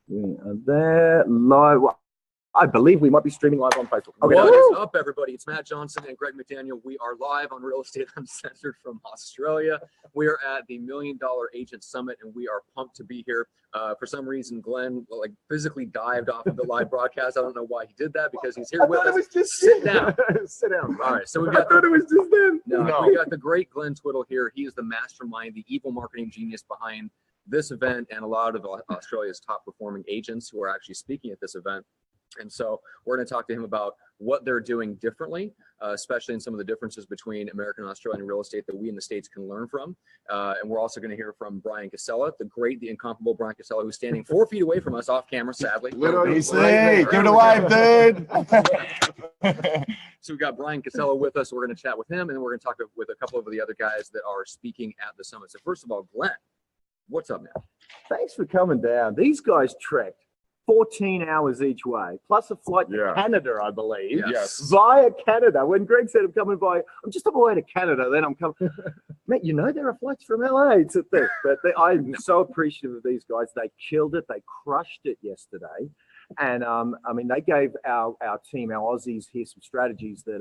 We are there live. Well, I believe we might be streaming live on Facebook. Okay. What is up, everybody? It's Matt Johnson and Greg McDaniel. We are live on Real Estate Uncensored from Australia. We are at the $1 Million Agent Summit, and we are pumped to be here. For some reason, Glenn physically dived off of the live broadcast. I don't know why he did that, because he's here with us. It was just sit down. Sit down. All right, so we've got. I thought it was just them. No, we got the great Glenn Twiddle here. He is the mastermind, the evil marketing genius behind this event, and a lot of Australia's top performing agents who are actually speaking at this event. And so we're going to talk to him about what they're doing differently, especially in some of the differences between American and Australian real estate that we in the States can learn from. And we're also going to hear from Brian Casella, the incomparable Brian Casella, who's standing 4 feet away from us off camera, sadly. Literally, give it a wave, dude. So we've got Brian Casella with us. We're going to chat with him, and then we're going to talk with a couple of the other guys that are speaking at the summit. So first of all, Glenn, what's up, man? Thanks for coming down. These guys trekked 14 hours each way, plus a flight to Canada, I believe. Yes. Via Canada. When Greg said I'm coming by, I'm just on my way to Canada, then I'm coming. Mate, there are flights from LA to this. But I'm so appreciative of these guys. They killed it. They crushed it yesterday. And they gave our team, our Aussies here, some strategies that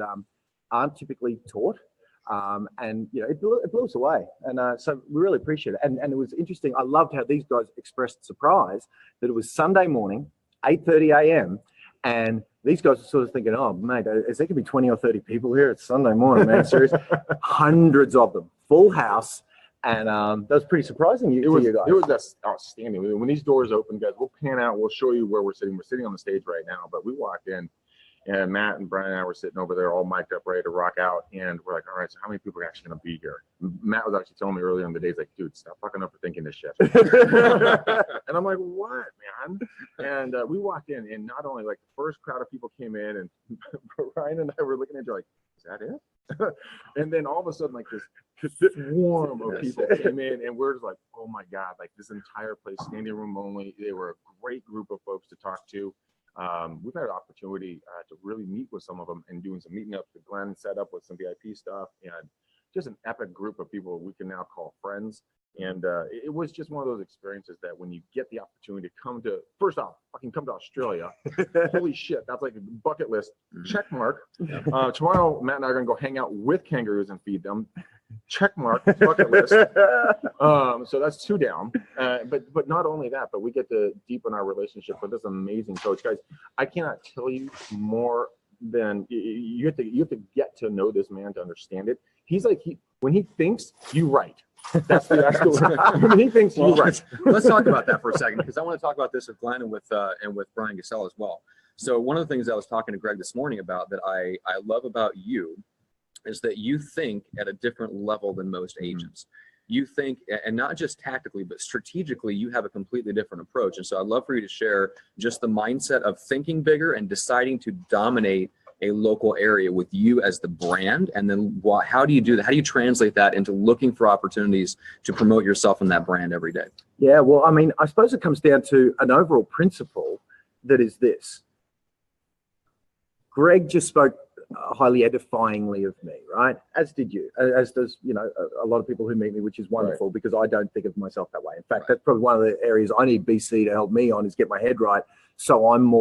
aren't typically taught. It blew us away, and so we really appreciate it. And it was interesting. I loved how these guys expressed surprise that it was Sunday morning, 8:30 a.m. and these guys are sort of thinking, "Oh, mate, is there gonna be 20 or 30 people here? It's Sunday morning, man. Serious." Hundreds of them, full house, and that was pretty surprising to you guys. It was just outstanding. When these doors open, guys, we'll pan out. We'll show you where we're sitting. We're sitting on the stage right now, but we walked in. And Matt and Brian and I were sitting over there all mic'd up, ready to rock out. And we're like, all right, so how many people are actually going to be here? Matt was actually telling me earlier in the day, he's like, dude, stop fucking overthinking this shit. And I'm like, what, man? And we walked in, and not only the first crowd of people came in, and Brian and I were looking at each other like, is that it? And then all of a sudden, this swarm of people came in, and we're just like, oh my God, this entire place, standing room only. They were a great group of folks to talk to. We've had an opportunity to really meet with some of them and doing some meeting up. Glenn set up with some VIP stuff, and just an epic group of people we can now call friends. And it was just one of those experiences that when you get the opportunity to come to, first off, fucking come to Australia. Holy shit, that's like a bucket list check mark. Tomorrow, Matt and I are gonna go hang out with kangaroos and feed them. Check mark, bucket list. So that's 2 down. But not only that, but we get to deepen our relationship with this amazing coach. Guys, I cannot tell you more than you have to get to know this man to understand it. He's when he thinks, you right. That's the when he thinks, you right. Let's talk about that for a second, because I want to talk about this with Glenn and with Brian Casella as well. So one of the things I was talking to Greg this morning about that I love about you is that you think at a different level than most agents. You think, and not just tactically, but strategically, you have a completely different approach. And so I'd love for you to share just the mindset of thinking bigger and deciding to dominate a local area with you as the brand. And then how do you do that? How do you translate that into looking for opportunities to promote yourself and that brand every day? Yeah, well, I suppose it comes down to an overall principle that is this. Greg just spoke highly edifyingly of me, right? As did you, as does a lot of people who meet me, which is wonderful, because I don't think of myself that way. In fact, that's probably one of the areas I need BC to help me on, is get my head right, so I'm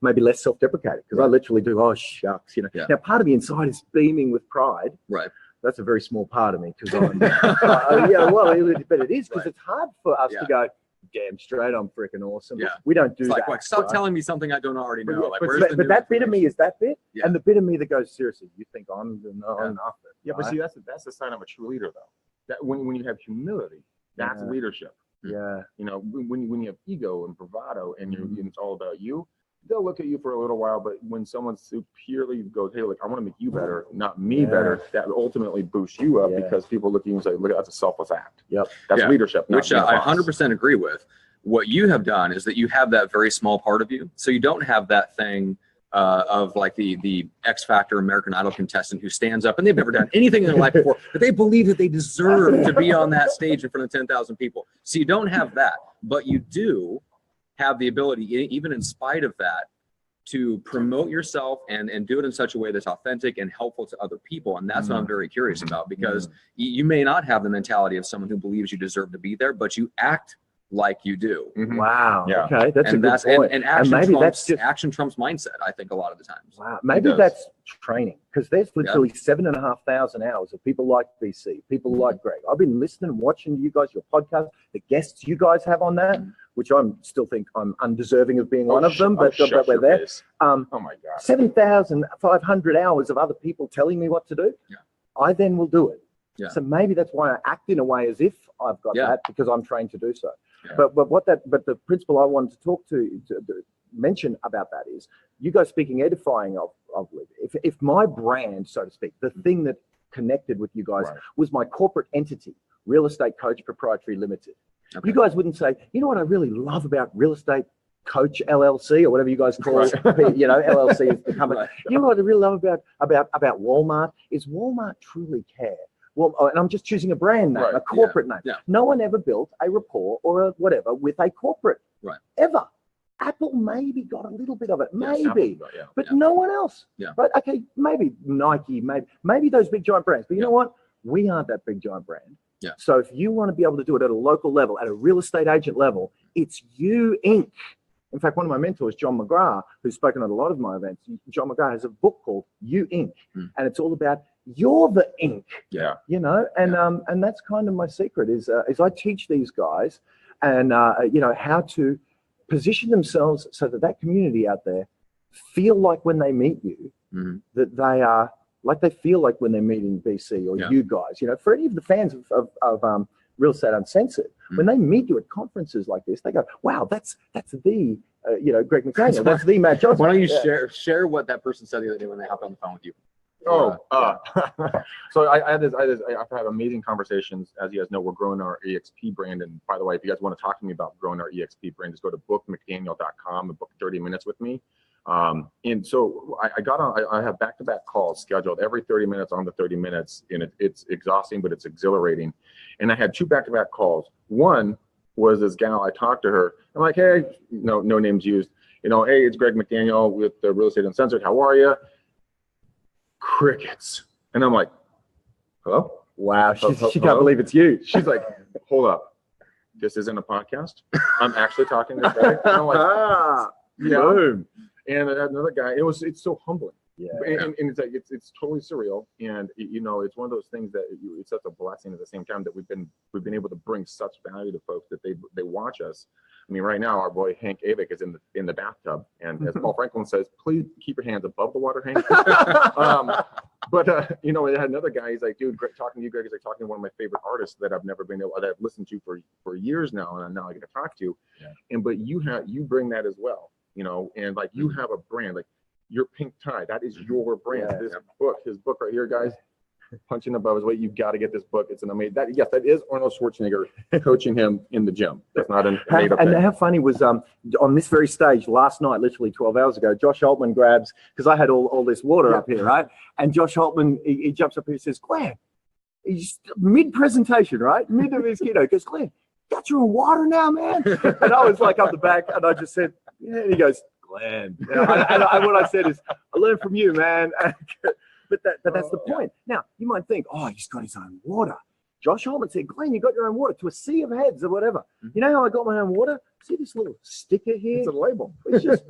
maybe less self-deprecating, because I literally do, oh shucks, Now part of me inside is beaming with pride. Right. That's a very small part of me, because I'm but it is, because it's hard for us to go, damn straight, I'm freaking awesome. Yeah. We don't do that. Stop telling me something I don't already know. But that bit of me is that bit, and the bit of me that goes, seriously, you think I'm nothing? Yeah, but see, that's the sign of a true leader, though. That when you have humility, that's leadership. Yeah. When you have ego and bravado, and it's all about you, they'll look at you for a little while. But when someone purely goes, hey, look, I want to make you better, not me better, that ultimately boosts you up, because people look at you and say, look, that's a selfless act. Yep. That's leadership. Which I 100% agree with. What you have done is that you have that very small part of you. So you don't have that thing of the X Factor American Idol contestant who stands up and they've never done anything in their life before, but they believe that they deserve to be on that stage in front of 10,000 people. So you don't have that, but you do have the ability, even in spite of that, to promote yourself and do it in such a way that's authentic and helpful to other people. And that's what I'm very curious about, because you may not have the mentality of someone who believes you deserve to be there, but you act like you do. Wow. Yeah. Okay, that's And a good point. and action maybe trumps, that's just action trumps mindset, I think, a lot of the times. wow. Maybe that's training, because there's literally 7,500 hours of people like BC, people like Greg. I've been listening and watching you guys, your podcast, the guests you guys have on that, which I'm still think I'm undeserving of being one of them, but we're there. Oh my God. 7,500 hours of other people telling me what to do. Yeah. I then will do it. Yeah. So maybe that's why I act in a way as if I've got that, because I'm trained to do so. Yeah. But the principle I wanted to mention about that is you guys speaking edifying of if my brand, so to speak, the thing that connected with you guys was my corporate entity, Real Estate Coach Proprietary Limited. Okay. You guys wouldn't say, you know what I really love about Real Estate Coach LLC or whatever you guys call it, LLC is the company. You know what I really love about Walmart is Walmart truly care. Well, and I'm just choosing a brand name, a corporate name. Yeah. No one ever built a rapport or a whatever with a corporate, ever. Apple maybe got a little bit of it, maybe, but no one else. Yeah. Right? Okay, maybe Nike, maybe those big giant brands. But you know what? We aren't that big giant brand. Yeah. So if you want to be able to do it at a local level, at a real estate agent level, it's You Inc. In fact, one of my mentors, John McGrath, who's spoken at a lot of my events, John McGrath has a book called You Inc. And it's all about you're the ink. Yeah. You know, and that's kind of my secret is I teach these guys and how to position themselves so that community out there feel like when they meet you that they are like they feel like when they're meeting BC or you guys. You know, for any of the fans of Real Estate Uncensored, when they meet you at conferences like this, they go, "Wow, that's the Greg McDaniel, that's the Matt Johnson." Why don't you share what that person said the other day when they hopped on the phone with you? So I've had amazing conversations. As you guys know, we're growing our EXP brand. And by the way, if you guys want to talk to me about growing our EXP brand, just go to bookmcdaniel.com and book 30 minutes with me. And so I have back-to-back calls scheduled every 30 minutes on the 30 minutes, and it's exhausting, but it's exhilarating. And I had 2 back-to-back calls. One was this gal. I talked to her. I'm like, hey, no names used. Hey, it's Greg McDaniel with the Real Estate Uncensored. How are you? Crickets. And I'm like, hello? Wow, she can't believe it's you. She's like, hold up. This isn't a podcast. I'm actually talking to Greg. And I'm like, boom. And another guy, it's so humbling. Yeah. And it's like it's totally surreal. And it's one of those things that it's such a blessing at the same time that we've been able to bring such value to folks that they watch us. I mean, right now our boy Hank Avik is in the bathtub, and as Paul Franklin says, please keep your hands above the water, Hank. But I had another guy. He's like, dude, talking to you, Greg, is like talking to one of my favorite artists that I've listened to for years now, and now I get to talk to. Yeah. But you bring that as well, and like you have a brand, like your pink tie, that is your brand. Yeah. His book right here, guys. Punching above his weight. You've got to get this book. It's an amazing. That is Arnold Schwarzenegger coaching him in the gym. That's not a made up thing. And how funny was on this very stage last night, literally 12 hours ago, Josh Altman grabs, because I had all this water up here, right? And Josh Altman, he jumps up here and says, "Glenn," he's mid presentation, right? Mid of his keynote, goes, "Glenn, got your own water now, man?" And I was like up the back, and I just said, "Yeah." And he goes, "Glenn," and what I said is, "I learned from you, man." But that's the point. Now, you might think, oh, he's got his own water. Josh Altman said, "Glenn, you got your own water to a sea of heads or whatever." You know how I got my own water? See this little sticker here? It's a label. It's just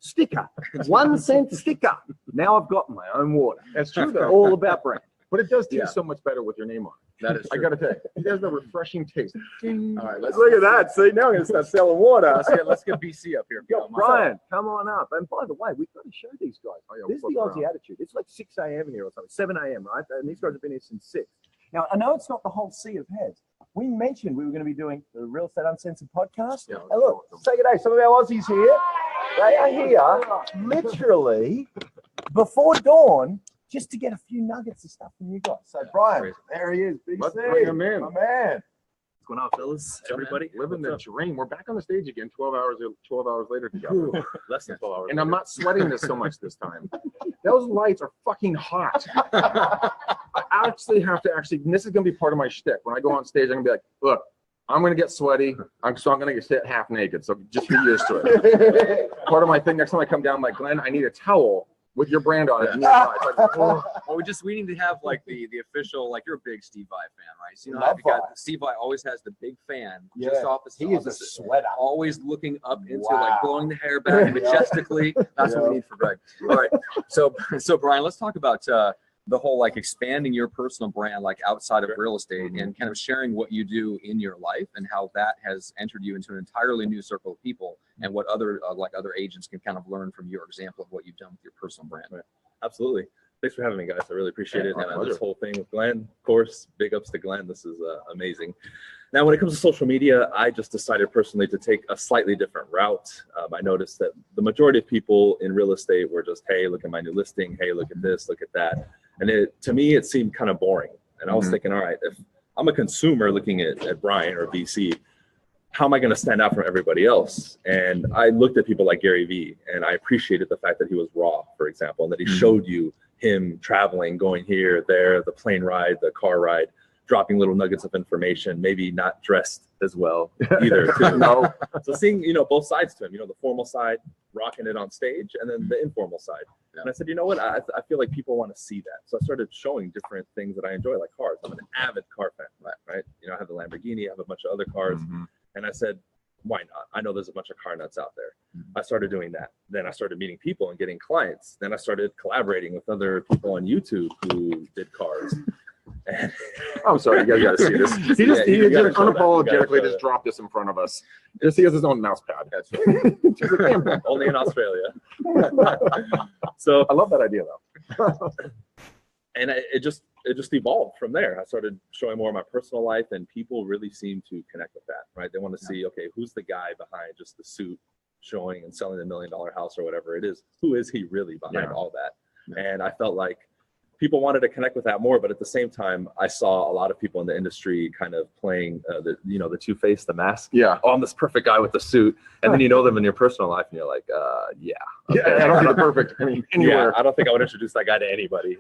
sticker. 1 cent sticker. Now I've got my own water. That's true, though. All about brand. But it does taste so much better with your name on it. That is true. I got to tell you, it has a refreshing taste. All right, let's look at that. See, now I'm going to start selling water. Let's get BC up here. Yo, Brian, come on up. And by the way, we've got to show these guys. This is the Aussie attitude. It's like 6 a.m. here or something, 7 a.m., right? And these guys have been here since 6. Now, I know it's not the whole sea of heads. We mentioned we were going to be doing the Real Estate Uncensored podcast. Yeah, and look, say good day. Some of our Aussies here. They are here literally before dawn, just to get a few nuggets of stuff from you guys. So, Brian, there he is. Big Let's bring him in. My man. What's going on, fellas? Everybody? Living the dream. We're back on the stage again 12 hours later together. Less than 12 hours. And I'm not sweating this so much this time. Those lights are fucking hot. I actually have to and this is going to be part of my shtick. When I go on stage, I'm going to be like, look, I'm going to get sweaty. I'm going to get half naked. So just be used to it. Part of my thing, next time I come down, I'm like, Glenn, I need a towel with your brand on it. Yeah. It's like, oh, Well, we need to have like the official, like, you're a big Steve Vai fan, right? So, you know, Love how Vai. Steve Vai always has the big fan Yeah. just off He is a opposite, sweater. always looking up into, Wow. like, blowing the hair back majestically. That's what we need for Greg. All right. So Brian, let's talk about the whole, like, expanding your personal brand, like, outside of real estate, and kind of sharing what you do in your life and how that has entered you into an entirely new circle of people, and what other other agents can kind of learn from your example of what you've done with your personal brand. Right. Absolutely. Thanks for having me, guys. I really appreciate it. my And pleasure. this whole thing with Glenn, of course, big ups to Glenn. This is amazing. Now, when it comes to social media, I just decided personally to take a slightly different route. I noticed that the majority of people in real estate were just, hey, look at my new listing. Hey, look at this, look at that. And to me, it seemed kind of boring. And I was thinking, all right, if I'm a consumer looking at Brian or BC, how am I going to stand out from everybody else? And I looked at people like Gary Vee, and I appreciated the fact that he was raw, for example, and that he showed you him traveling, going here, there, the plane ride, the car ride, dropping little nuggets of information, maybe not dressed as well either. Too. no. So seeing, both sides to him, the formal side, rocking it on stage, and then the informal side. Yeah. And I said, you know what? I feel like people want to see that. So I started showing different things that I enjoy, like cars. I'm an avid car fan, right? I have the Lamborghini, I have a bunch of other cars. And I said, why not? I know there's a bunch of car nuts out there. I started doing that. Then I started meeting people and getting clients. Then I started collaborating with other people on YouTube who did cars. And I'm sorry, you guys got to see this. He just, Yeah, you gotta just show that. You gotta unapologetically show just that. dropped this in front of us. Just he has his own mouse pad. That's right. He's like, "Damn, Only in Australia. So I love that idea though. and it just evolved from there. I started showing more of my personal life, and people really seem to connect with that, right? They want to see, okay, who's the guy behind just the suit showing and selling the $1 million house or whatever it is? Who is he really behind all that? And I felt like people wanted to connect with that more, but at the same time, I saw a lot of people in the industry kind of playing the two-face, the mask. Yeah. Oh, I'm this perfect guy with the suit, and then you know them in your personal life, and you're like, yeah. Okay. Yeah, I don't think the perfect anywhere. Yeah, I don't think I would introduce that guy to anybody,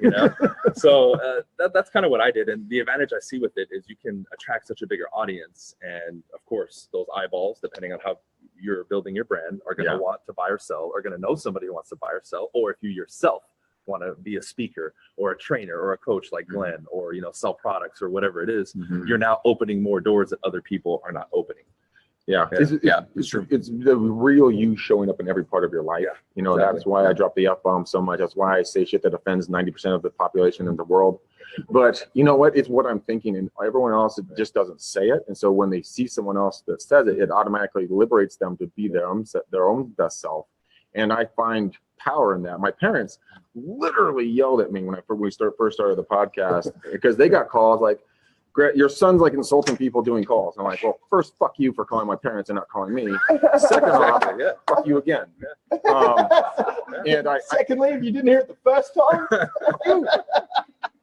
So that's kind of what I did. And the advantage I see with it is you can attract such a bigger audience. And of course, those eyeballs, depending on how you're building your brand, are going to want to buy or sell, are going to know somebody who wants to buy or sell. Or if you yourself want to be a speaker or a trainer or a coach like Glenn, or, sell products or whatever it is, you're now opening more doors that other people are not opening. Yeah, it's true. It's the real you showing up in every part of your life. Exactly. That's why I drop the F-bomb so much. That's why I say shit that offends 90% of the population in the world. But you know what? It's what I'm thinking, and everyone else just doesn't say it. And so when they see someone else that says it, it automatically liberates them to be their own best self. And I find power in that. My parents literally yelled at me when we first started the podcast because they got calls like, your son's like insulting people doing calls. I'm like, well, first, fuck you for calling my parents and not calling me. Second off, fuck you again. Secondly, if you didn't hear it the first time.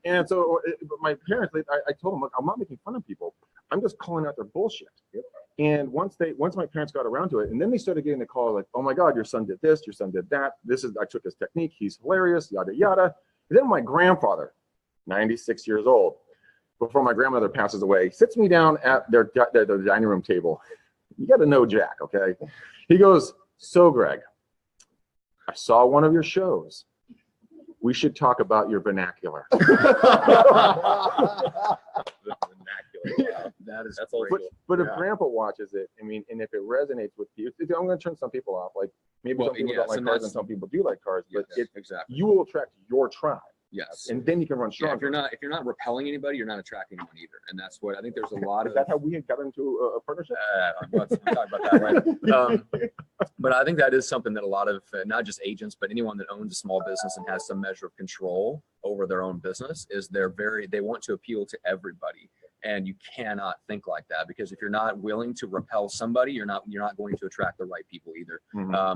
And so but my parents, I told them, look, I'm not making fun of people. I'm just calling out their bullshit. And once my parents got around to it, and then they started getting the call like, oh my God, your son did this, your son did that. I took his technique. He's hilarious, yada, yada. And then my grandfather, 96 years old, before my grandmother passes away, sits me down at their dining room table. You got to know Jack, okay? He goes, so Greg, I saw one of your shows. We should talk about your vernacular. That's old great. school. But if Grandpa watches it, and if it resonates with you, I'm going to turn some people off. Like maybe some people don't like cars, and some people do like cars. But exactly. You will attract your tribe. Yes. And then you can run strong. If you're not repelling anybody, you're not attracting anyone either. And that's what I think there's a lot Is of. that how we got into a partnership? We'll talk about that later. But I think that is something that a lot of not just agents, but anyone that owns a small business and has some measure of control over their own business is they want to appeal to everybody. And you cannot think like that, because if you're not willing to repel somebody, you're not going to attract the right people either.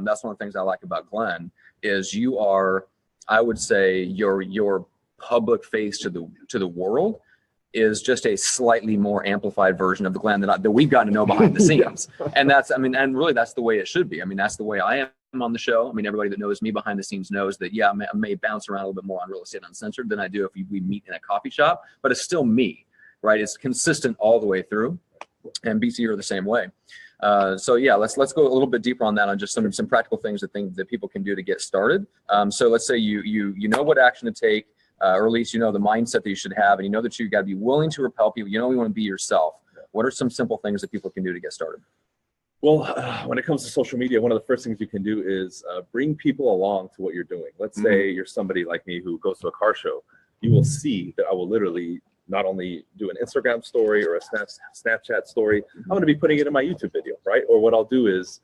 That's one of the things I like about Glenn is you are, I would say your public face to the world is just a slightly more amplified version of the Glenn that we've gotten to know behind the scenes. And and really that's the way it should be. I mean, that's the way I am on the show. I mean, everybody that knows me behind the scenes knows that, I may bounce around a little bit more on Real Estate Uncensored than I do if we meet in a coffee shop, but it's still me, right? It's consistent all the way through. And BC, you're the same way. So yeah, let's go a little bit deeper on that, on just some practical things that people can do to get started. So let's say you know what action to take, or at least you know the mindset that you should have, and you know that you got to be willing to repel people. You know, you want to be yourself. What are some simple things that people can do to get started? Well, when it comes to social media, one of the first things you can do is bring people along to what you're doing. Let's say you're somebody like me who goes to a car show. You will see that I will literally not only do an Instagram story or a Snapchat story, I'm going to be putting it in my YouTube video, right? Or what I'll do is,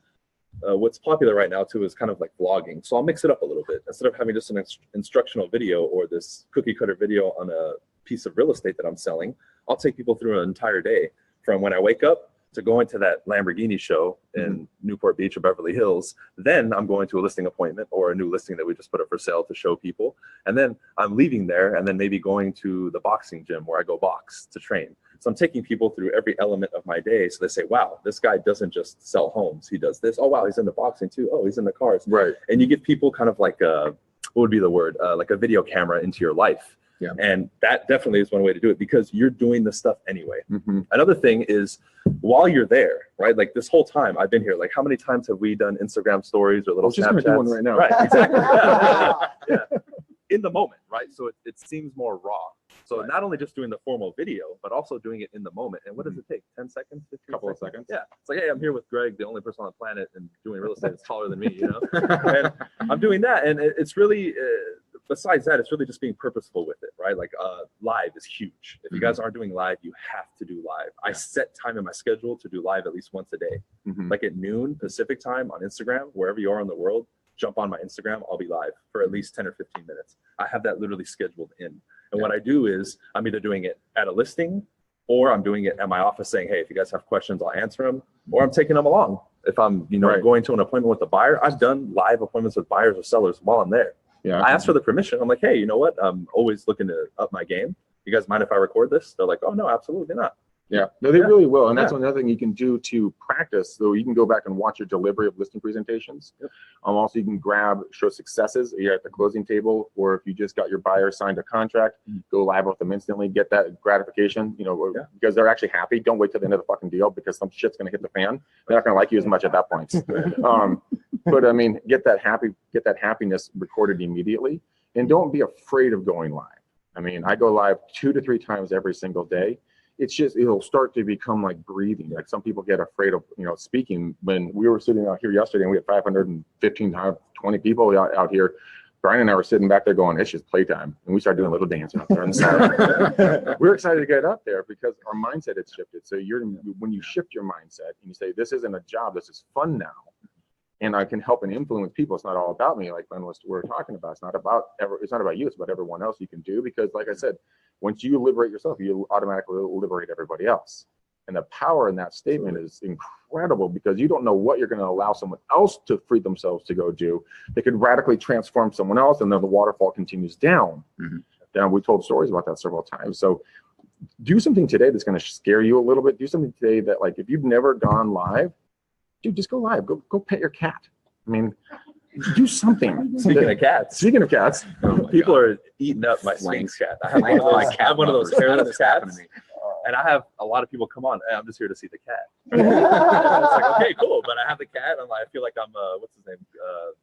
what's popular right now too is kind of like vlogging. So I'll mix it up a little bit. Instead of having just an instructional video or this cookie cutter video on a piece of real estate that I'm selling, I'll take people through an entire day from when I wake up to going to that Lamborghini show in Newport Beach or Beverly Hills. Then I'm going to a listing appointment or a new listing that we just put up for sale to show people. And then I'm leaving there and then maybe going to the boxing gym where I go box to train. So I'm taking people through every element of my day. So they say, wow, this guy doesn't just sell homes. He does this. Oh, wow, he's into boxing too. Oh, he's into cars. Right. And you give people kind of like what would be the word? Like a video camera into your life. Yeah. And that definitely is one way to do it because you're doing this stuff anyway. Another thing is while you're there, right? Like this whole time I've been here, like how many times have we done Instagram stories or little just gonna do one Snapchats? right now. Right, exactly. Yeah. In the moment, right? So it seems more raw. So not only just doing the formal video, but also doing it in the moment. And what does it take? 10 seconds? 15 Couple of seconds. Yeah. It's like, hey, I'm here with Greg, the only person on the planet and doing real estate that's taller than me, you know? And I'm doing that. And it's really, besides that, it's really just being purposeful with it, right? Like live is huge. If you guys aren't doing live, you have to do live. I set time in my schedule to do live at least once a day. Like at noon Pacific time on Instagram, wherever you are in the world, jump on my Instagram, I'll be live for at least 10 or 15 minutes. I have that literally scheduled in. And what I do is I'm either doing it at a listing or I'm doing it at my office saying, hey, if you guys have questions, I'll answer them, or I'm taking them along. If I'm, you know, going to an appointment with a buyer, I've done live appointments with buyers or sellers while I'm there. Yeah. I ask for the permission. I'm like, hey, you know what? I'm always looking to up my game. You guys mind if I record this? They're like, oh, no, absolutely not. Yeah, no, they really will. And that's another thing you can do to practice. So you can go back and watch your delivery of listing presentations. Also, you can show successes either at the closing table, or if you just got your buyer signed a contract, go live with them instantly, get that gratification, you know, because they're actually happy. Don't wait till the end of the fucking deal because some shit's going to hit the fan. They're not going to like you as much at that point. But I mean, get that happiness recorded immediately, and don't be afraid of going live. I mean, I go live 2 to 3 times every single day. It's just, it'll start to become like breathing. Like some people get afraid of, you know, speaking. When we were sitting out here yesterday and we had 515, 20 people out here, Brian and I were sitting back there going, it's just playtime. And we started doing a little dancing up there on the side. We're excited to get up there because our mindset has shifted. So when you shift your mindset and you say, this isn't a job, this is fun now, and I can help and influence people. It's not all about me, like we're talking about. It's not about you. It's about everyone else you can do. Because, like I said, once you liberate yourself, you automatically liberate everybody else. And the power in that statement is incredible because you don't know what you're going to allow someone else to free themselves to go do. They could radically transform someone else, and then the waterfall continues down. Down. We told stories about that several times. So do something today that's going to scare you a little bit. Do something today that, like, if you've never gone live, dude, just go live. Go pet your cat. I mean, do something. Speaking of cats, people are eating up my Sphinx cat. I have one of those hairless cats. And I have a lot of people come on. Hey, I'm just here to see the cat. It's like, okay, cool. But I have the cat. And I feel like I'm, what's his name?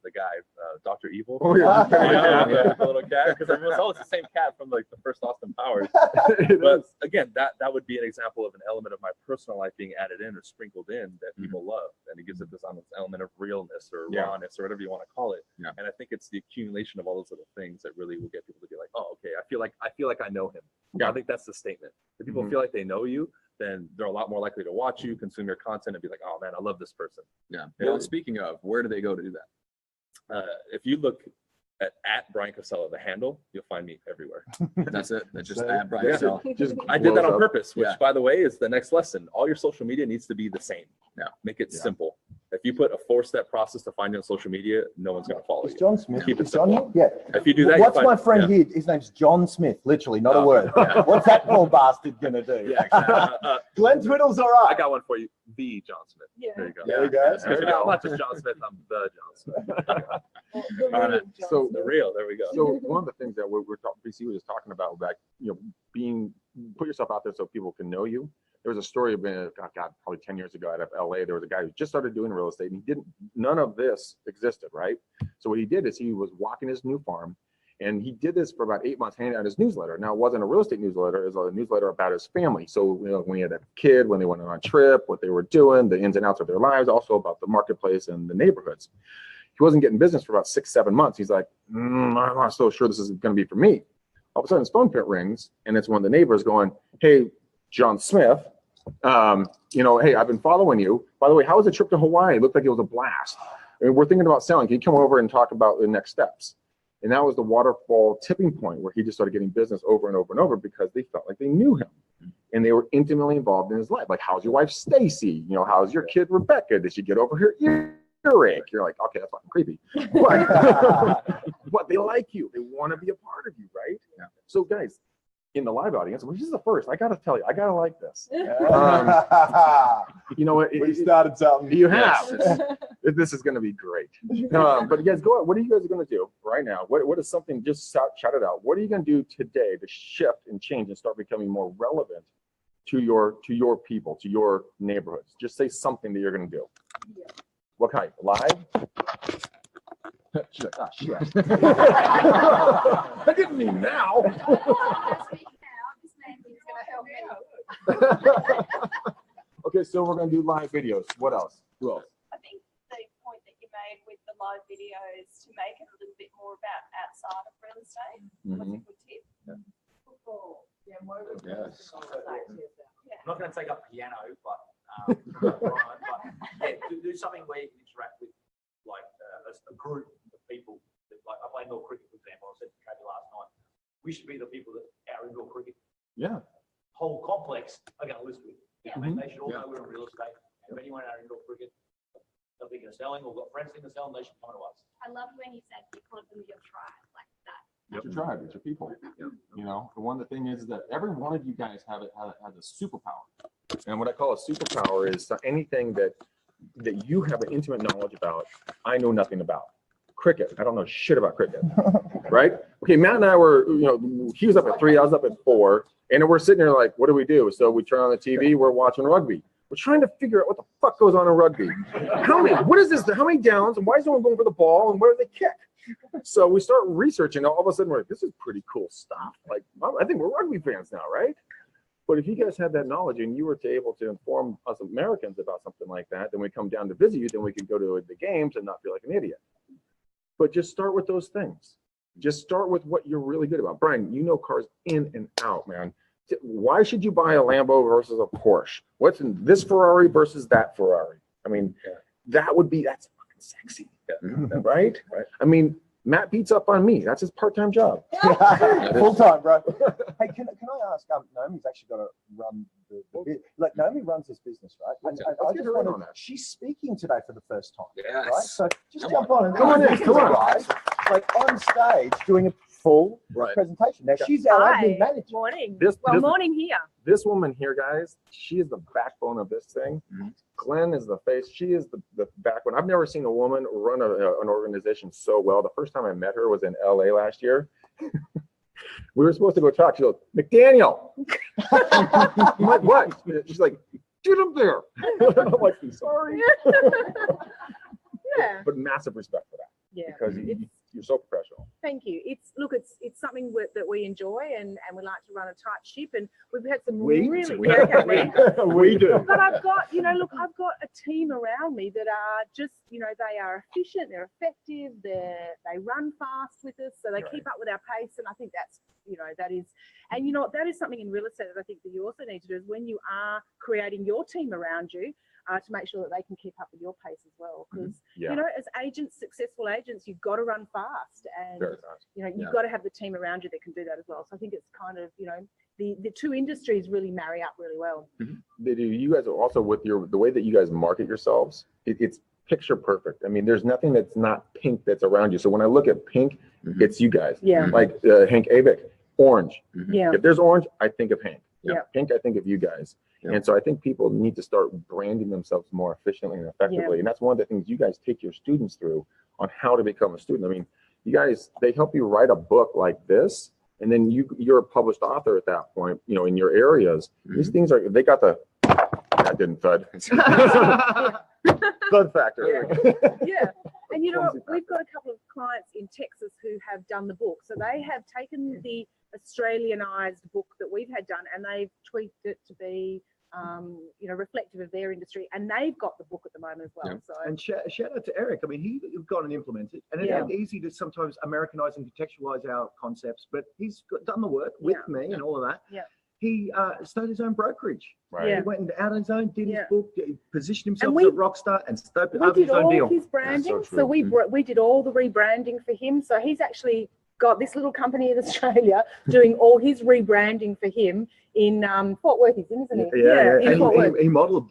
The guy, Dr. Evil. Oh, yeah. The little cat. Because everyone's, oh, it's the same cat from like the first Austin Powers. But again, that would be an example of an element of my personal life being added in or sprinkled in that people love. And it gives it this element of realness or rawness or whatever you want to call it. And I think it's the accumulation of all those little things that really will get people to be like, oh, okay, I feel like I know him. I think that's the statement. If people feel like they know you, then they're a lot more likely to watch you, consume your content, and be like, oh man, I love this person. Yeah. Well, speaking of, where do they go to do that? If you look at Brian Casella, the handle, you'll find me everywhere. That's it. That's just at Brian Casella. I did that on purpose, which by the way is the next lesson. All your social media needs to be the same. Make it simple. If you put a 4-step process to find you on social media, no one's going to follow you. John Smith. Keep it John simple. here? Yeah. If you do that, what's my friend here? His name's John Smith. Literally, not a word. What's that poor bastard gonna do? Glenn Twiddle's all right. I got one for you. The John Smith. There you go. There you go. I'm not just John Smith. I'm the John Smith. All right. So the real. There we go. So one of the things that we're talking, BC was just talking about, like, you know, put yourself out there so people can know you. there was a story about, God, probably 10 years ago out of LA. There was a guy who just started doing real estate and none of this existed, right? So what he did is he was walking his new farm, and he did this for about 8 months, handing out his newsletter. Now, it wasn't a real estate newsletter, it was a newsletter about his family. So, when he had a kid, when they went on a trip, what they were doing, the ins and outs of their lives, also about the marketplace and the neighborhoods. He wasn't getting business for about 6-7 months. He's like, I'm not so sure this is going to be for me. All of a sudden, his phone rings, and it's one of the neighbors going, hey, John Smith, hey, I've been following you. By the way, how was the trip to Hawaii? It looked like it was a blast. I mean, we're thinking about selling. Can you come over and talk about the next steps? And that was the waterfall tipping point where he just started getting business over and over and over because they felt like they knew him and they were intimately involved in his life. Like, how's your wife, Stacy? How's your kid, Rebecca? Did she get over her earache? You're like, okay, that's fucking creepy. But they like you. They want to be a part of you, right? Yeah. So guys, in the live audience, which is the first, I got to tell you, I got to like this. You know what? We started something. You have. This is going to be great. But you guys, go out. What are you guys going to do right now? What is something, just shout it out. What are you going to do today to shift and change and start becoming more relevant to your people, to your neighborhoods? Just say something that you're going to do. Yeah. What kind? Live? She's like, oh, shit. I didn't mean now. Okay, so we're going to do live videos. What else? Who else? I think the point that you made with the live videos to make it a little bit more about outside of real estate was a good tip. Yeah. Football. Yeah, Yes. I'm not going to take up piano, but yeah, do something where you can interact with like a group of people. Like I play indoor cricket, for example. I said to Katie last night, we should be the people that our indoor cricket whole complex are going to list with. Yeah. I mean, they should all know we're in real estate. And if anyone in our indoor cricket are thinking of selling or got friends thinking of selling, they should come to us. I love when you said you called them your tribe like that. It's your tribe, it's your people. The thing is that every one of you guys has a superpower. And what I call a superpower is anything that you have an intimate knowledge about, I know nothing about. Cricket, I don't know shit about cricket, right? Okay, Matt and I were, he was up at 3, I was up at 4, and we're sitting there like, what do we do? So we turn on the TV, we're watching rugby. We're trying to figure out what the fuck goes on in rugby. What is this? How many downs? And why is no one going for the ball? And where do they kick? So we start researching. All of a sudden, we're like, this is pretty cool stuff. Like, I think we're rugby fans now, right? But if you guys had that knowledge and you were able to inform us Americans about something like that, then we come down to visit you, then we can go to the games and not feel like an idiot. But just start with those things. Just start with what you're really good about. Brian, you know cars in and out, man. Why should you buy a Lambo versus a Porsche? What's in this Ferrari versus that Ferrari? I mean, that's fucking sexy, right? I mean, Matt beats up on me. That's his part-time job. Full time, bro. Hey, can I ask? Naomi's actually got to run the bit. Like, Naomi runs this business, right? And I just wanted, she's speaking today for the first time, right? So just jump on and come on in, guys. Like on stage doing a full presentation. Now she's our admin manager. Morning. Morning here. This woman here, guys, she is the backbone of this thing. Glenn is the face. She is the backbone. I've never seen a woman run an organization so well. The first time I met her was in LA last year. We were supposed to go talk. She goes, McDaniel. I'm like, what? She's like, get him there. I'm like, sorry. Yeah. But massive respect for that. Yeah. Because you're so professional. Thank you. It's something that we enjoy and we like to run a tight ship, and we've had some we do. But I've got I've got a team around me that are just they are efficient, they're effective, they run fast with us, so they keep up with our pace, and I think that's that is something in real estate that I think that you also need to do is when you are creating your team around you. To make sure that they can keep up with your pace as well, because as agents, successful agents, you've got to run fast, and you've got to have the team around you that can do that as well. So I think it's kind of the two industries really marry up really well. They do. You guys are also with the way that you guys market yourselves. It's picture perfect. I mean, there's nothing that's not pink that's around you. So when I look at pink, it's you guys. Yeah. Like Hank Avick, orange. Yeah. If there's orange, I think of Hank. Yeah. Pink, I think of you guys. And so I think people need to start branding themselves more efficiently and effectively. And that's one of the things you guys take your students through on how to become a student. I mean, you guys, they help you write a book like this, and then you're a published author at that point, in your areas. These things they got the that didn't thud. Thud factor. Yeah. And you know what? We've got a couple of clients in Texas who have done the book. So they have taken the Australianized book that we've had done and they've tweaked it to be, you know, reflective of their industry. And they've got the book at the moment as well. So and shout out to Eric. I mean, he's gone and implemented, and it ain't easy to sometimes Americanize and contextualize our concepts, but he's done the work with me and all of that. Yeah. He started his own brokerage. Right. He went and out on his own, did his book, positioned himself And as a rock star, and started we up did his own all deal. his branding. so So we did all the rebranding for him. So he's actually got this little company in Australia doing all his rebranding for him in Fort Worth, he's in, isn't he? Yeah. In Fort Worth. And he modeled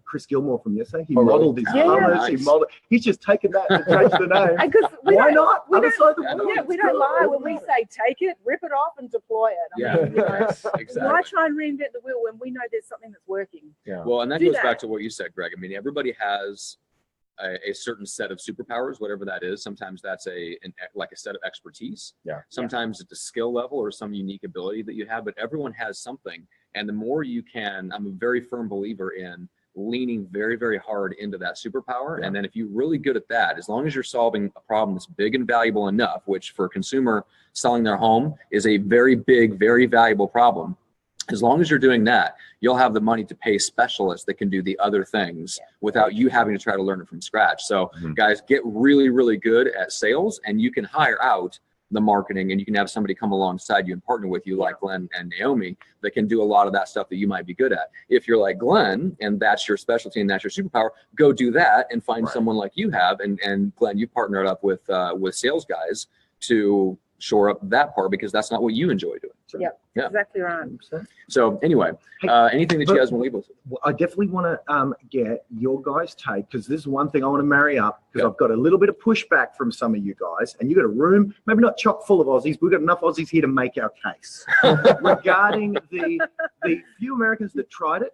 Chris Gilmore from yesterday. He Oh, really? modeled his colours. He modeled. He's just taken that and changed the name. And 'cause we Why don't- not? we Other don't- side of the world. Yeah, we don't lie when we say take it, rip it off, and deploy it. I mean, you know, exactly. why try and reinvent the wheel when we know there's something that's working? Yeah. Well, and that Do goes that. back to what you said, Greg. I mean, everybody has a certain set of superpowers, whatever that is. Sometimes that's like a set of expertise. Yeah. Sometimes it's a skill level or some unique ability that you have, but everyone has something. And the more you can, I'm a very firm believer in leaning very, very hard into that superpower. Yeah. And then if you're really good at that, as long as you're solving a problem that's big and valuable enough, which for a consumer selling their home is a very big, very valuable problem. As long as you're doing that, you'll have the money to pay specialists that can do the other things without you having to try to learn it from scratch. So guys, get really, really good at sales, and you can hire out the marketing, and you can have somebody come alongside you and partner with you like Glenn and Naomi that can do a lot of that stuff that you might be good at. If you're like Glenn and that's your specialty and that's your superpower, go do that and find someone like you have. And Glenn, you partnered up with sales guys to shore up that part because that's not what you enjoy doing. So, Yeah, exactly right. So anyway, anything that you guys want to leave with? Well, I definitely want to get your guys' take, because this is one thing I want to marry up, because I've got a little bit of pushback from some of you guys, and you've got a room, maybe not chock full of Aussies, but we've got enough Aussies here to make our case. Regarding the few Americans that tried it,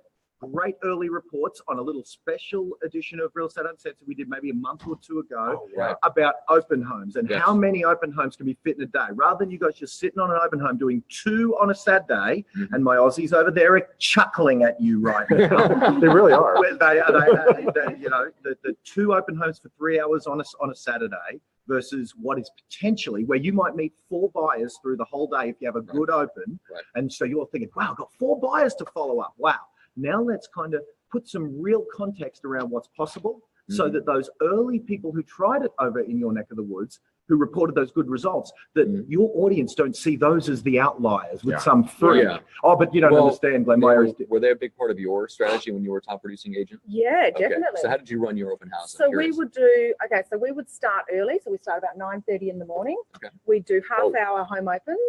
great early reports on a little special edition of Real Estate Uncensored we did maybe a month or two ago about open homes and how many open homes can be fit in a day. Rather than you guys just sitting on an open home doing 2 on a Saturday, and my Aussies over there are chuckling at you right now. They really are. They you know, the 2 open homes for 3 hours on a Saturday versus what is potentially where you might meet 4 buyers through the whole day if you have a good open. And so you're thinking, wow, I've got 4 buyers to follow up. Wow. Now let's kind of put some real context around what's possible so that those early people who tried it over in your neck of the woods, who reported those good results, that your audience don't see those as the outliers with some freak. Oh, but you don't understand, Glenn. Were they a big part of your strategy when you were a top producing agent? Yeah, definitely. So how did you run your open house? So we would do, so we would start early. So we start about 9:30 in the morning. We'd do half-hour home opens.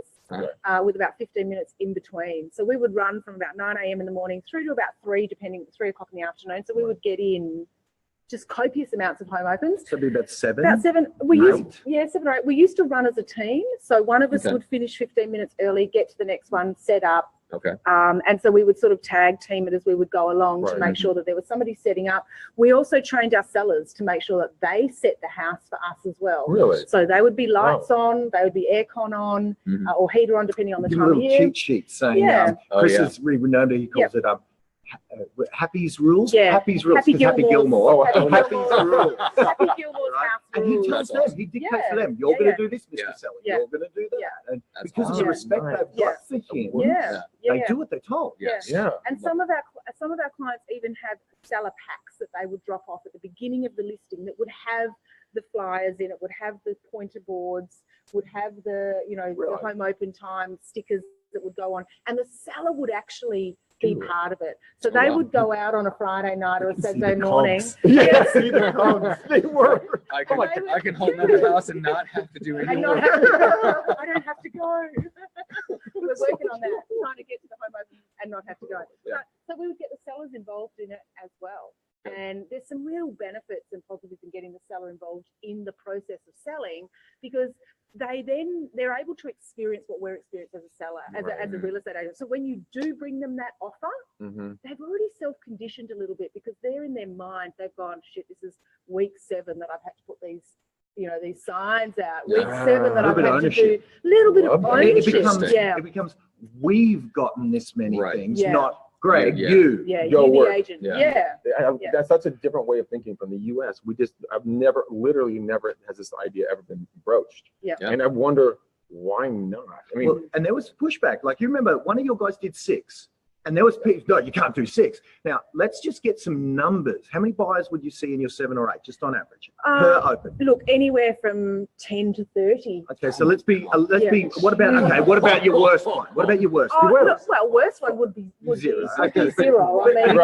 With about 15 minutes in between. So we would run from about 9 a.m. in the morning through to about 3 o'clock in the afternoon. So we would get in just copious amounts of home opens. So it'd be about 7? About 7. 7 or 8. We used to run as a team. So one of us would finish 15 minutes early, get to the next one, set up. And so we would sort of tag team it as we would go along to make sure that there was somebody setting up. We also trained our sellers to make sure that they set the house for us as well. Really? So they would be lights on, they would be aircon on, or heater on, depending on the time of year. Cheat sheet saying, Chris is renowned, he calls it Happy's Rules. Happy's Rules. Happy Gilmore. Happy's Rules. Happy Gilmore's house and he tells them, he dictates to them, you're going to do this, Mr. Seller. You're going to do that. And because of the respect they've got for him, they do what they're told. And some of our clients even have seller packs that they would drop off at the beginning of the listing that would have the flyers in it, would have the pointer boards, would have the, the home open time stickers that would go on, and the seller would actually be part of it. So they would go out on a Friday night or a Saturday morning. See the cogs. They were. I can hold my house and not have to do anything. I don't have to go. We're working on that, trying to get to the home open and not have to go. So we would get the sellers involved in it as well. And there's some real benefits and positives in getting the seller involved in the process of selling, because they're able to experience what we're experiencing as a seller, as a real estate agent. So when you do bring them that offer, they've already self-conditioned a little bit, because they're in their mind, they've gone, shit, this is week 7 that I've had to put these signs out. Week 7 that I've had to do a little bit of ownership. It becomes, we've gotten this many things, not Greg, Yeah. you. Yeah, Your you the work. agent. Yeah. Yeah. Yeah. That's such a different way of thinking from the US. Literally never has this idea ever been broached. Yeah. And I wonder why not? I mean, Well, and there was pushback. Like, you remember, one of your guys did 6, and there was people, no, you can't do 6. Now, let's just get some numbers. How many buyers would you see in your 7 or 8, just on average, per open? Look, anywhere from 10 to 30. Okay, so let's be. What about your worst one? What about your worst? Oh, look, well, worst one would be Zero. zero. I mean,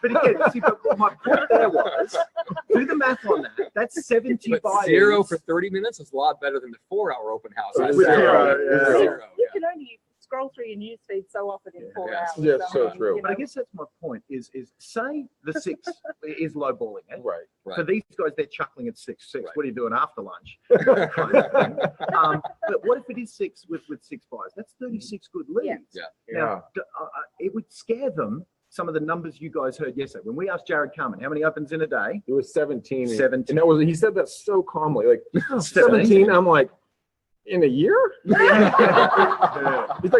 But again, see, but my point there was, do the math on that. That's 70 But buyers. 0 for 30 minutes is a lot better than the 4-hour open house. With zero, yeah. Zero, you can only scroll through your newsfeed so often in 4 Yeah. hours. Yeah, so I mean, true. you But I know. guess that's my point. Is say the 6 is lowballing it. right. Right. For these guys, they're chuckling at 6. Right. What are you doing after lunch? But what if it is 6 with 6 buyers? That's 36 good leads. Yeah. Now, it would scare them. Some of the numbers you guys heard yesterday. When we asked Jared Carmen, how many opens in a day? It was 17. 17. And that was, he said that so calmly. Like, 17. 17, I'm like, in a year? He's like,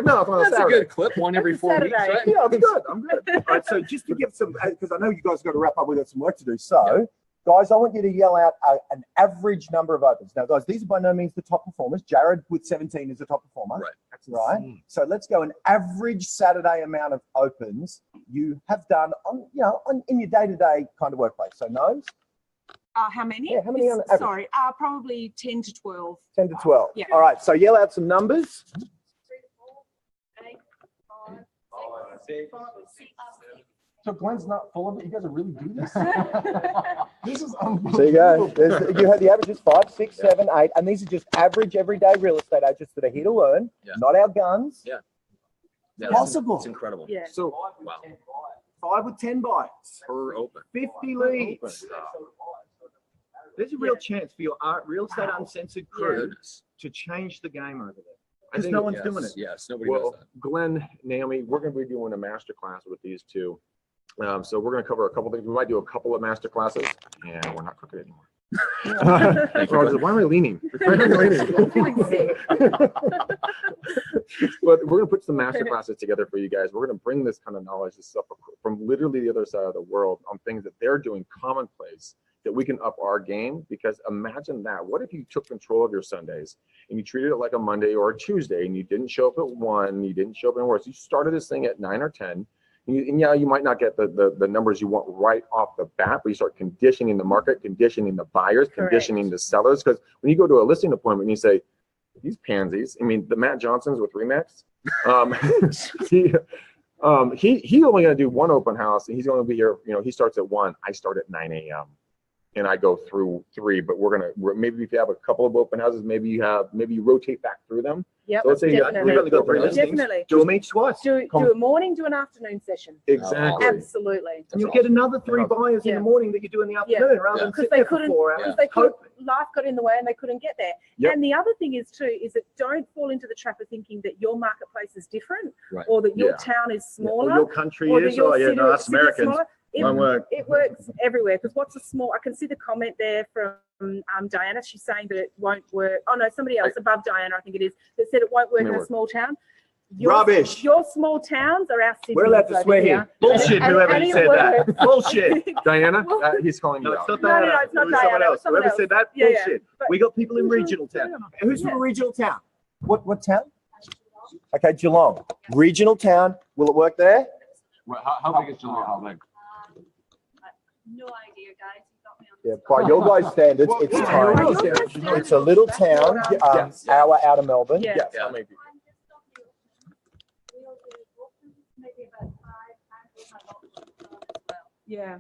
no, it's on a That's a Saturday. good clip, one every 4 weeks, Saturday. right? Yeah, I'm good. I'm good. All right, so just to give some, because I know you guys got to wrap up. We've got some work to do. So, guys, I want you to yell out an average number of opens. Now, guys, these are by no means the top performers. Jared with 17 is the top performer. Right. Right. So let's go an average Saturday amount of opens you have done in your day-to-day kind of workplace. So, Gnomes, How many? Yeah, how many on average? Sorry, probably 10 to 12. 10 to 12. Yeah. All right. So yell out some numbers. 3 to 4, 8, 5, 6, 6. So Glenn's not full of it. You guys are really doing this? This is unbelievable. So you go. You heard the averages 5, 6, 7, 8, and these are just average everyday real estate agents that are here to learn, Yeah. not our guns. Yeah. Yeah, Possible. It's incredible. Yeah. So Wow. 5 with 10 buyers, Per open. 50 leads. There's a real chance for your real estate uncensored crew Goodness. to change the game over there. I Because think- no one's Yes, doing it. Yes, nobody does Well, that. Glenn, Naomi, we're going to be doing a master class with these two. So we're going to cover a couple things. We might do a couple of master classes, and we're not crooked anymore. Why am I leaning? Why am I leaning? Feeling sick. But we're going to put some master classes together for you guys. We're going to bring this kind of knowledge, this stuff from literally the other side of the world on things that they're doing commonplace that we can up our game. Because imagine that. What if you took control of your Sundays and you treated it like a Monday or a Tuesday and you didn't show up at 1, you didn't show up anywhere. So you started this thing at 9 or 10. And yeah, you might not get the numbers you want right off the bat, but you start conditioning the market, conditioning the buyers, conditioning the sellers. Because when you go to a listing appointment and you say, these pansies, I mean, the Matt Johnsons with Remax, he's only going to do 1 open house, and he's going to be here, he starts at 1, I start at 9 a.m. and I go through 3, but maybe if you have a couple of open houses, maybe you rotate back through them. Yep, So let's say definitely. We've only got 3 listings. Definitely. Do them each twice. Do a morning, do an afternoon session. Exactly. Absolutely. And you'll get another 3 buyers in Yeah. the morning that you do in the afternoon rather than Because sit they there for couldn't, 4 hours. because they could, hoping. life got in the way and they couldn't get there. Yep. And the other thing is too, is that don't fall into the trap of thinking that your marketplace is different, Right. or that your Yeah. town is Or smaller, your country or that is, your yeah, city, no, us city is Americans. smaller. Won't work. It works everywhere. Because what's a small? I can see the comment there from Diana. She's saying that it won't work. Oh no, somebody else above Diana, I think it is, that said it won't work in a small town. Rubbish. Your small towns are our cities. We're allowed to over swear here. Bullshit, And- whoever and it said that. works. Bullshit. Diana, he's calling No, you it's out. not No, no, Diana. it's not It was someone Diana, else. someone Whoever said that, Yeah, yeah. bullshit. But- We got people in regional town. Who's Yeah. from a regional town? What town? Okay, Geelong. Regional town. Will it work there? How big is Geelong? How big? No idea, guys. You got me on Yeah, by your guys' standards, it's tiny. It's a little town, hour out of Melbourne. Yeah. How many people? We'll do options, maybe about 5, and we'll have options on as well. Yeah.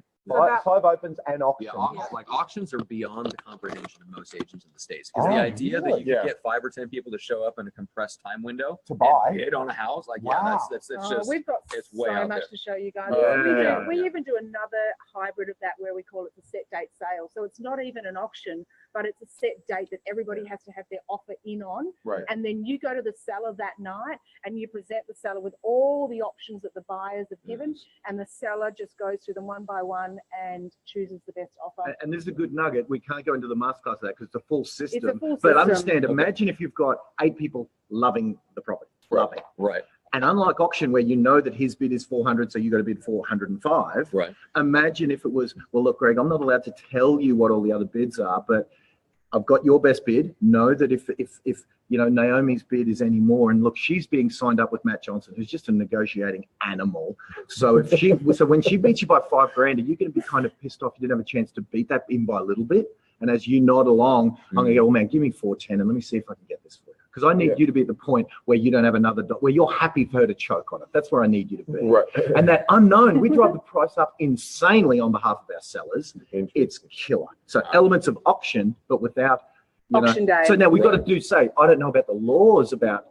5 opens and Yeah, auctions. like auctions are beyond the comprehension of most agents in the States. Because Oh, the idea that you really? can get 5 or 10 people to show up in a compressed time window To buy. and bid on a house, like Wow. that's Oh, just we've got it's way so out much there. to show you guys. Yeah. We even do another hybrid of that where we call it the set date sale. So it's not even an auction, but it's a set date that everybody has to have their offer in on. Right. And then you go to the seller that night and you present the seller with all the options that the buyers have given, and the seller just goes through them one by one and chooses the best offer. And this is a good nugget. We can't go into the masterclass of that because it's a full system. full But system. understand, imagine if you've got 8 people loving the property. Loving. Right. And unlike auction, where you know that his bid is 400, so you got to bid 405. Right. Imagine if it was, well, look, Greg, I'm not allowed to tell you what all the other bids are, but I've got your best bid. Know that if you know Naomi's bid is any more, and look, she's being signed up with Matt Johnson, who's just a negotiating animal. So when she beats you by $5,000, are you going to be kind of pissed off you didn't have a chance to beat that in by a little bit? And as you nod along, I'm going to go, well, man, give me 410 and let me see if I can get this for you. Because I need you to be at the point where you don't have another, where you're happy for her to choke on it. That's where I need you to be. Right. And that unknown, we drive the price up insanely on behalf of our sellers. It's killer. So elements of auction, but without auction day. So now we've got to say, I don't know about the laws about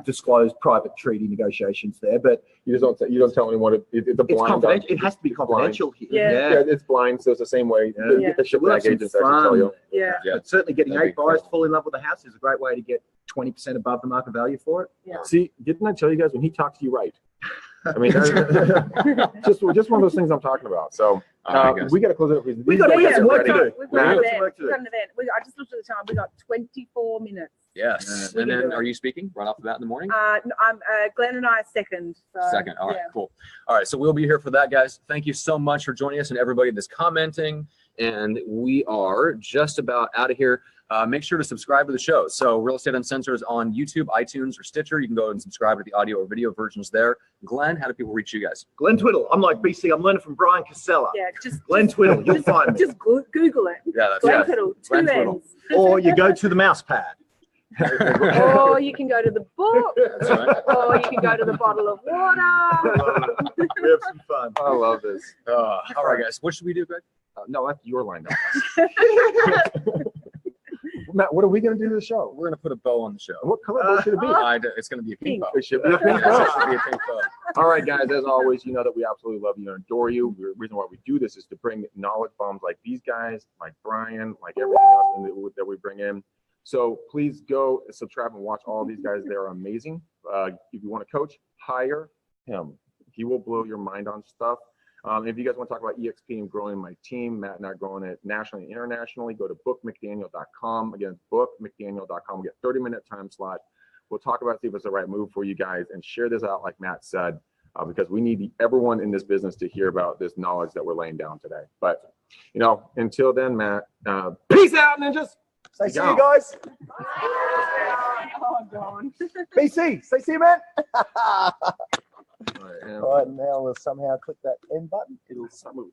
disclosed private treaty negotiations there, but you just don't tell anyone it's confidential. It has to be confidential here. Yeah, it's blind, so it's the same way. Get the ship back agents actually tell you. Yeah. But certainly getting 8 buyers to fall in love with the house is a great way to get 20% above the market value for it. Yeah. See, didn't I tell you guys when he talks to you right? I mean, just one of those things I'm talking about. So we got to close it up. We got some work to do. We've got an event. I just looked at the time. We got 24 minutes. Yes. And then are you speaking right off the bat in the morning? I'm Glenn and I second. So, second. All right, cool. All right, so we'll be here for that, guys. Thank you so much for joining us and everybody that's commenting. And we are just about out of here. Make sure to subscribe to the show. So Real Estate Uncensored is on YouTube, iTunes, or Stitcher. You can go and subscribe to the audio or video versions there. Glenn, how do people reach you guys? Glenn Twiddle. I'm like BC. I'm learning from Brian Casella. Yeah, just Glenn Twiddle. You'll find me. Just Google it. Yeah, that's Glenn Twiddle. Glenn Twiddle. Or you go to the mouse pad. Or you can go to the book. That's right. Or you can go to the bottle of water. We have some fun. I love this. All right, guys. What should we do, Greg? No, that's your line. Matt, what are we going to do to the show? We're going to put a bow on the show. What color bow should it be? It's going to be a pink bow. It should be a pink It bow. should be a pink bow. All right, guys, as always, you know that we absolutely love you and adore you. The reason why we do this is to bring knowledge bombs like these guys, like Brian, like everything else that we bring in. So please go subscribe and watch all these guys. They're amazing. If you want to coach, hire him. He will blow your mind on stuff. If you guys want to talk about EXP and growing my team, Matt and I are growing it nationally and internationally, go to bookmcdaniel.com. Again, bookmcdaniel.com. We get 30-minute time slot. We'll talk about see if it's the right move for you guys and share this out like Matt said, because we need everyone in this business to hear about this knowledge that we're laying down today. But, you know, until then, Matt, peace out, ninjas. Say see you guys. Oh, God. BC, say see you, man. All right, All right, now we'll somehow click that end button. it'll start moving.